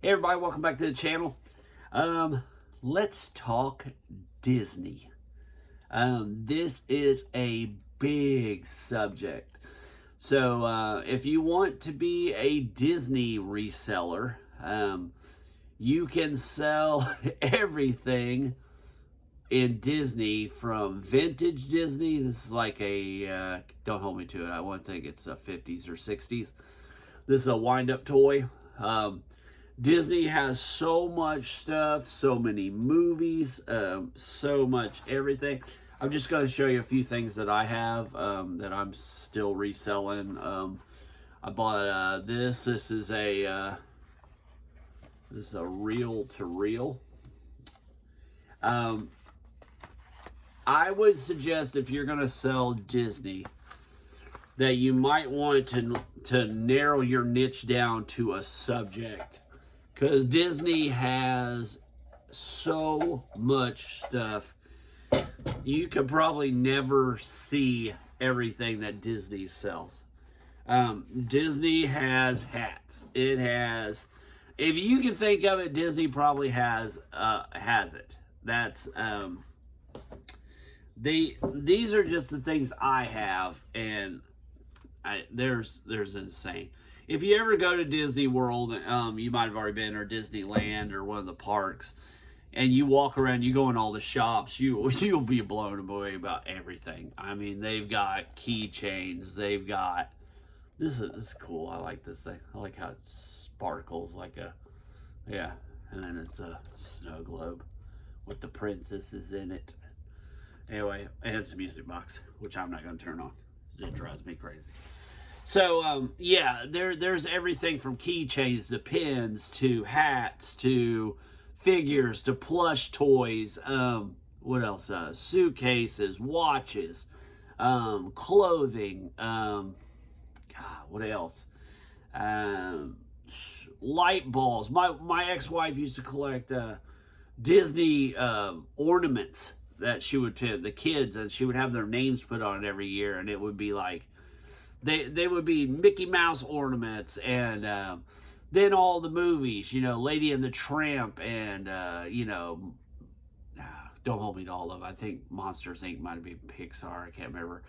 Hey everybody, welcome back to the channel. Let's talk Disney. This is a big subject. So if you want to be a Disney reseller, you can sell everything in Disney, from vintage Disney. This is like a, don't hold me to it, I want to think it's a 50s or 60s. This is a wind-up toy. Disney has so much stuff, so many movies, so much everything. I'm just going to show you a few things that I have that I'm still reselling. I bought this. This is a reel-to-reel. I would suggest, if you're going to sell Disney, that you might want to narrow your niche down to a subject. Because Disney has so much stuff. You could probably never see everything that Disney sells. Disney has hats. It has, if you can think of it, Disney probably has it. That's these are just the things I have, and there's insane. If you ever go to Disney World, you might have already been, or Disneyland, or one of the parks, and you walk around, you go in all the shops, you'll be blown away about everything. I mean, they've got keychains, they've got, this is cool. I like this thing. I like how it sparkles like a, yeah, and then it's a snow globe with the princesses in it. Anyway, and it's a music box, which I'm not going to turn on because it drives me crazy. So, yeah, there's everything from keychains to pins to hats to figures to plush toys. What else? Suitcases, watches, clothing. God, what else? Light bulbs. My ex-wife used to collect Disney ornaments that she would to the kids, and she would have their names put on it every year, and it would be like, they would be Mickey Mouse ornaments, and then all the movies, you know, Lady and the Tramp, and you know, don't hold me to all of them. I think Monsters Inc. might have been Pixar. I can't remember.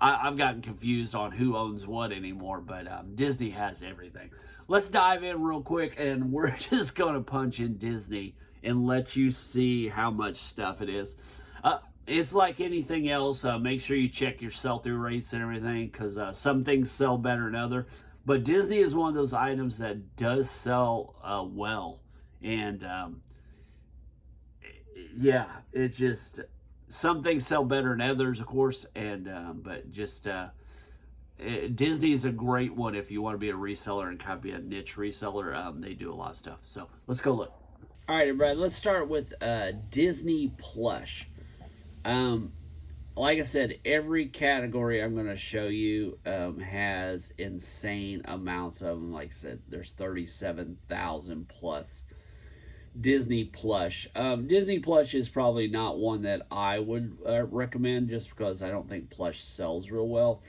I've gotten confused on who owns what anymore, but Disney has everything. Let's dive in real quick, and we're just going to punch in Disney and let you see how much stuff it is. It's like anything else. Make sure you check your sell-through rates and everything, because some things sell better than others. But Disney is one of those items that does sell well. And yeah, it just, some things sell better than others, of course. And but just Disney is a great one if you want to be a reseller and kind of be a niche reseller. They do a lot of stuff. So let's go look. All right, everybody, let's start with Disney plush. Like I said, every category I'm going to show you has insane amounts of them. Like I said, there's 37,000 plus Disney plush. Disney plush is probably not one that I would recommend, just because I don't think plush sells real well.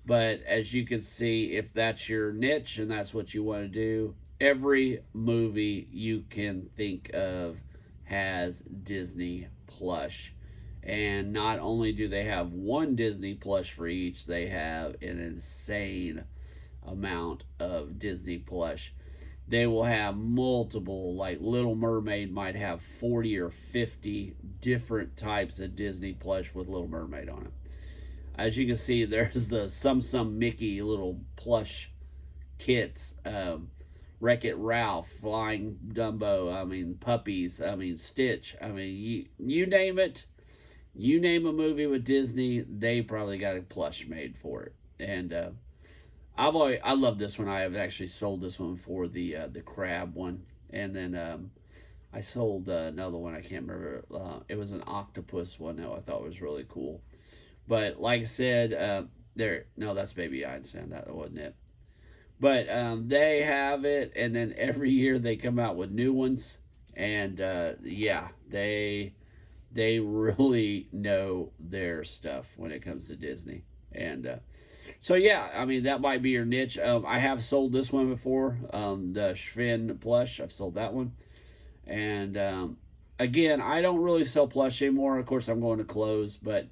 But as you can see, if that's your niche and that's what you want to do, every movie you can think of has Disney plush. And not only do they have one Disney plush for each, they have an insane amount of Disney plush. They will have multiple, like Little Mermaid might have 40 or 50 different types of Disney plush with Little Mermaid on it. As you can see, there's the Some Mickey little plush kits. Wreck-It Ralph, Flying Dumbo, I mean, puppies, I mean, Stitch, I mean, you name it. You name a movie with Disney, they probably got a plush made for it. And I love this one. I have actually sold this one for the crab one, and then I sold another one. I can't remember. It was an octopus one that I thought was really cool. But like I said, no, that's Baby Einstein. That wasn't it. But they have it, and then every year they come out with new ones, and yeah, they really know their stuff when it comes to Disney. And so yeah, I mean that might be your niche. I have sold this one before, the Schwinn plush. I've sold that one, and again, I don't really sell plush anymore. Of course, I'm going to close, but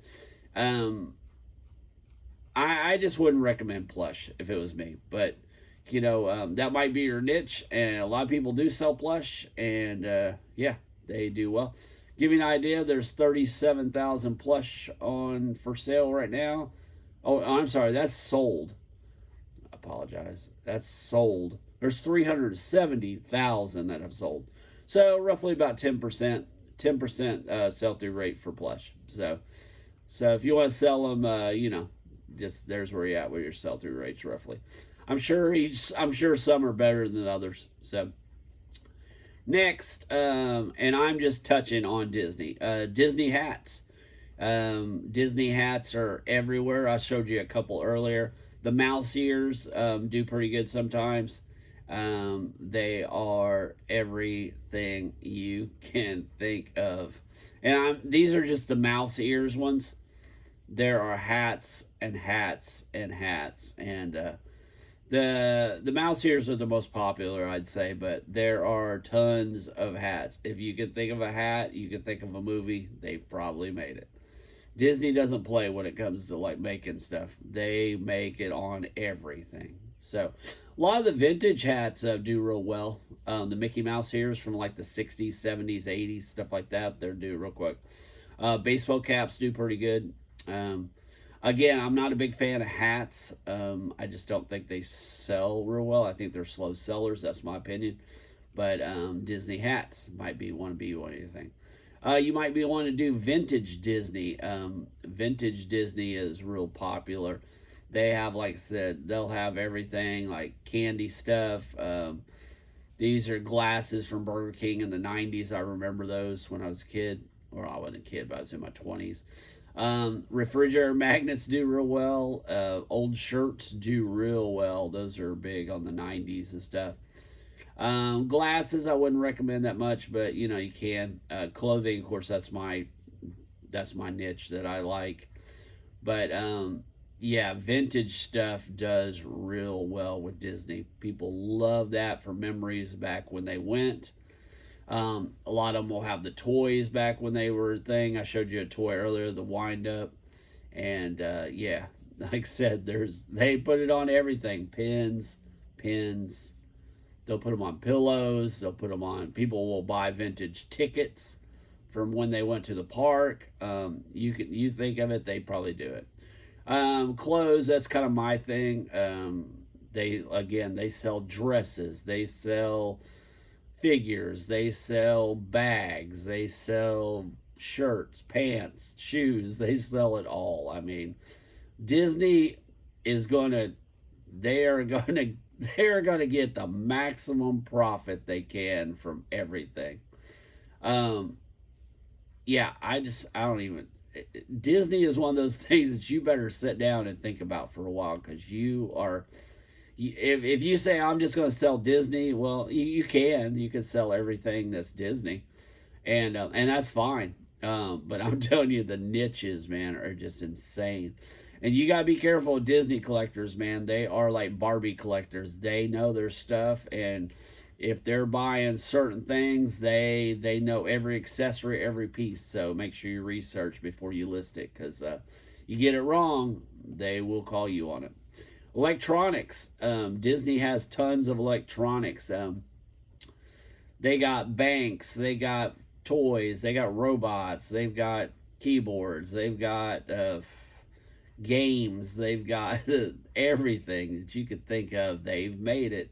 um, I just wouldn't recommend plush if it was me. But that might be your niche, and a lot of people do sell plush, and yeah, they do well. Give you an idea, there's 37,000 plush on for sale right now. Oh, I'm sorry, that's sold. I apologize. That's sold. There's 370,000 that have sold. So roughly about 10%, 10% sell through rate for plush. So if you want to sell them, just there's where you're at with your sell through rates roughly. I'm sure some are better than others. So next, and I'm just touching on Disney. Disney hats. Disney hats are everywhere. I showed you a couple earlier. The mouse ears do pretty good sometimes. They are everything you can think of. And these are just the mouse ears ones. There are hats and hats and hats. And the mouse ears are the most popular, I'd say, but there are tons of hats. If you can think of a hat, you can think of a movie, they probably made it. Disney doesn't play when it comes to like making stuff. They make it on everything. So a lot of the vintage hats do real well. The Mickey Mouse ears from like the 60s, 70s, 80s, stuff like that, they're due real quick. Baseball caps do pretty good. Again, I'm not a big fan of hats. I just don't think they sell real well. I think they're slow sellers. That's my opinion. But Disney hats might be one of you think. You might be wanting to do vintage Disney. Vintage Disney is real popular. They have, like I said, they'll have everything like candy stuff. These are glasses from Burger King in the 90s. I remember those when I was a kid. Or I wasn't a kid, but I was in my 20s. Refrigerator magnets do real well. Old shirts do real well. Those are big on the 90s and stuff. Glasses I wouldn't recommend that much, but you can. Clothing, of course, that's my niche that I like. But yeah, vintage stuff does real well with Disney. People love that for memories back when they went. A lot of them will have the toys back when they were a thing. I showed you a toy earlier, the wind up, and yeah, like I said, they put it on everything. Pins. They'll put them on pillows. They'll put them on. People will buy vintage tickets from when they went to the park. You think of it, they probably do it. Clothes, that's kind of my thing. They sell dresses. They sell figures. They sell bags. They sell shirts, pants, shoes. They sell it all. I mean, Disney is they are going to get the maximum profit they can from everything. Yeah, I don't even. Disney is one of those things that you better sit down and think about for a while, because if you say I'm just going to sell Disney, well, you can sell everything that's Disney, and that's fine. But I'm telling you, the niches, man, are just insane. And you gotta be careful with Disney collectors, man. They are like Barbie collectors. They know their stuff, and if they're buying certain things, they know every accessory, every piece. So make sure you research before you list it, because you get it wrong, they will call you on it. Electronics. Disney has tons of electronics. They got banks. They got toys. They got robots. They've got keyboards. They've got games. They've got everything that you could think of. They've made it.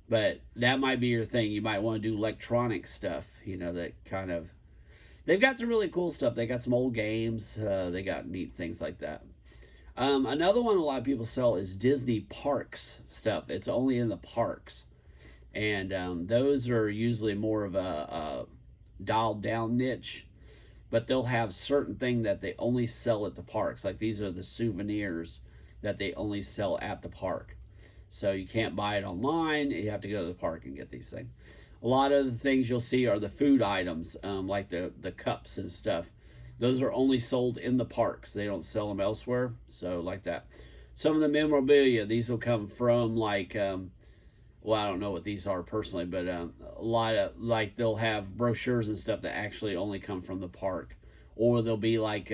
But that might be your thing. You might want to do electronic stuff. That kind of. They've got some really cool stuff. They got some old games. They got neat things like that. Another one a lot of people sell is Disney parks stuff. It's only in the parks. And those are usually more of a dialed down niche. But they'll have certain thing that they only sell at the parks. Like these are the souvenirs that they only sell at the park. So you can't buy it online. You have to go to the park and get these things. A lot of the things you'll see are the food items, like the cups and stuff. Those are only sold in the parks. They don't sell them elsewhere. So like that. Some of the memorabilia, these will come from like, well, I don't know what these are personally, but a lot of, like, they'll have brochures and stuff that actually only come from the park. Or they'll be like,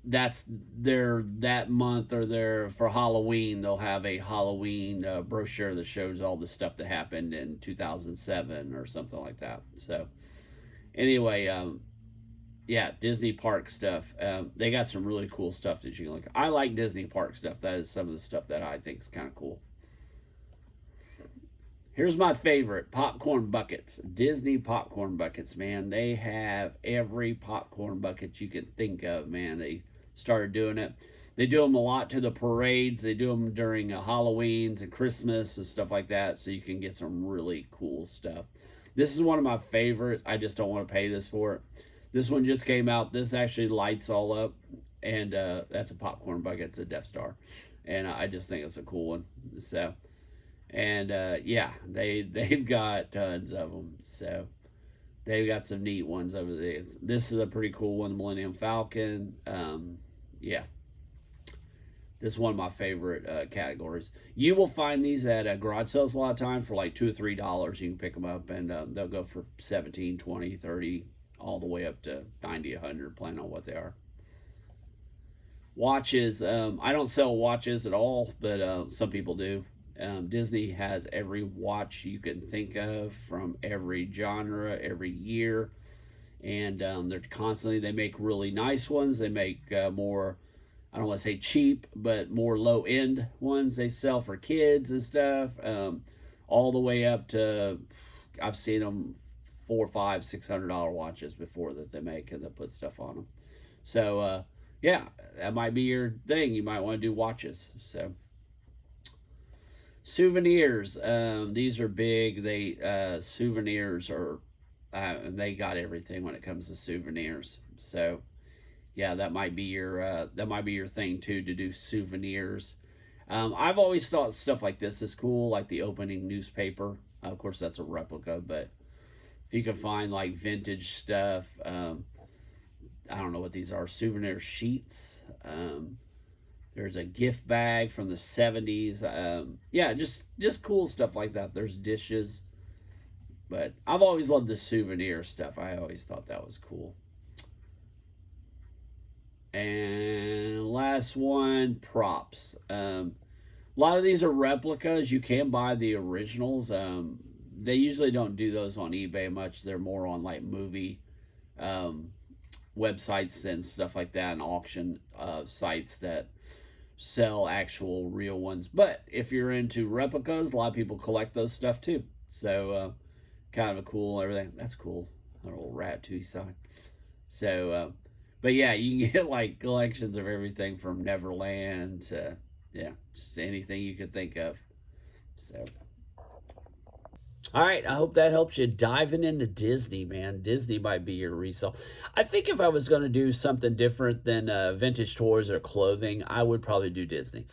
that's their, that month, or their, for Halloween, they'll have a Halloween brochure that shows all the stuff that happened in 2007 or something like that. So anyway, yeah, Disney park stuff. They got some really cool stuff that you can look at. I like Disney park stuff. That is some of the stuff that I think is kind of cool. Here's my favorite, popcorn buckets. Disney popcorn buckets, man. They have every popcorn bucket you can think of, man. They started doing it. They do them a lot to the parades. They do them during Halloweens and Christmas and stuff like that, so you can get some really cool stuff. This is one of my favorites. I just don't want to pay this for it. This one just came out. This actually lights all up, and that's a popcorn bucket. It's a Death Star, and I just think it's a cool one. So, and yeah, they've got tons of them. So they've got some neat ones over there. This is a pretty cool one, the Millennium Falcon. Yeah, this is one of my favorite categories. You will find these at garage sales a lot of time for like $2 or $3. You can pick them up, and they'll go for 17, 20, 30, all the way up to 90, 100, depending on what they are. Watches. I don't sell watches at all, but some people do. Disney has every watch you can think of from every genre, every year, and they're constantly, they make really nice ones. They make more, I don't want to say cheap, but more low-end ones they sell for kids and stuff, all the way up to, I've seen them $400, $500, $600 watches before that they make, and they put stuff on them. So yeah, that might be your thing. You might want to do watches. So souvenirs, these are big. They souvenirs are they got everything when it comes to souvenirs. So yeah, that might be your thing too, to do souvenirs. I've always thought stuff like this is cool, like the opening newspaper. Of course, that's a replica, but if you can find like vintage stuff, I don't know what these are, souvenir sheets. There's a gift bag from the 70s. Yeah, just cool stuff like that. There's dishes. But I've always loved the souvenir stuff. I always thought that was cool. And last one, props. A lot of these are replicas. You can buy the originals. They usually don't do those on eBay much. They're more on like movie websites and stuff like that, and auction sites that sell actual real ones. But if you're into replicas, a lot of people collect those stuff too. So kind of a cool everything. That's cool. A little Ratatouille sign. So but yeah, you can get like collections of everything from Neverland to, yeah, just anything you could think of. So all right, I hope that helps you diving into Disney, man. Disney might be your resale. I think if I was going to do something different than vintage toys or clothing, I would probably do Disney.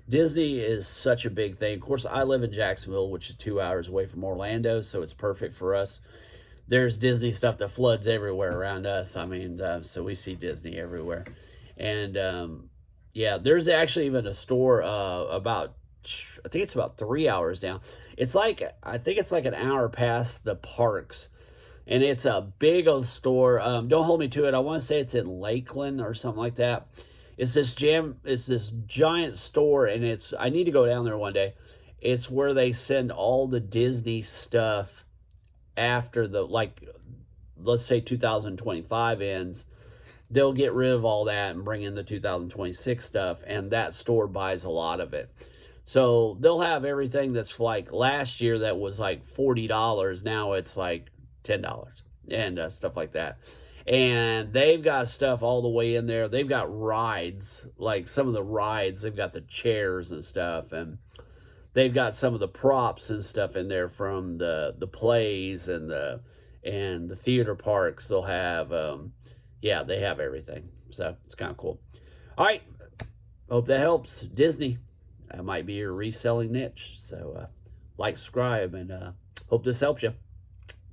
Disney is such a big thing. Of course, I live in Jacksonville, which is 2 hours away from Orlando, so it's perfect for us. There's Disney stuff that floods everywhere around us. I mean, so we see Disney everywhere. And yeah, there's actually even a store about, I think it's about 3 hours down. It's like, I think it's like an hour past the parks, and it's a big old store. Don't hold me to it. I want to say it's in Lakeland or something like that. It's this giant store, and I need to go down there one day. It's where they send all the Disney stuff after the, like, let's say 2025 ends. They'll get rid of all that and bring in the 2026 stuff, and that store buys a lot of it. So they'll have everything that's like last year that was like $40. Now it's like $10 and stuff like that. And they've got stuff all the way in there. They've got rides, like some of the rides. They've got the chairs and stuff, and they've got some of the props and stuff in there from the plays and the theater parks. They'll have, yeah, they have everything. So it's kind of cool. All right, hope that helps. Disney. That might be your reselling niche. So like, subscribe, and hope this helps you.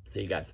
See you guys.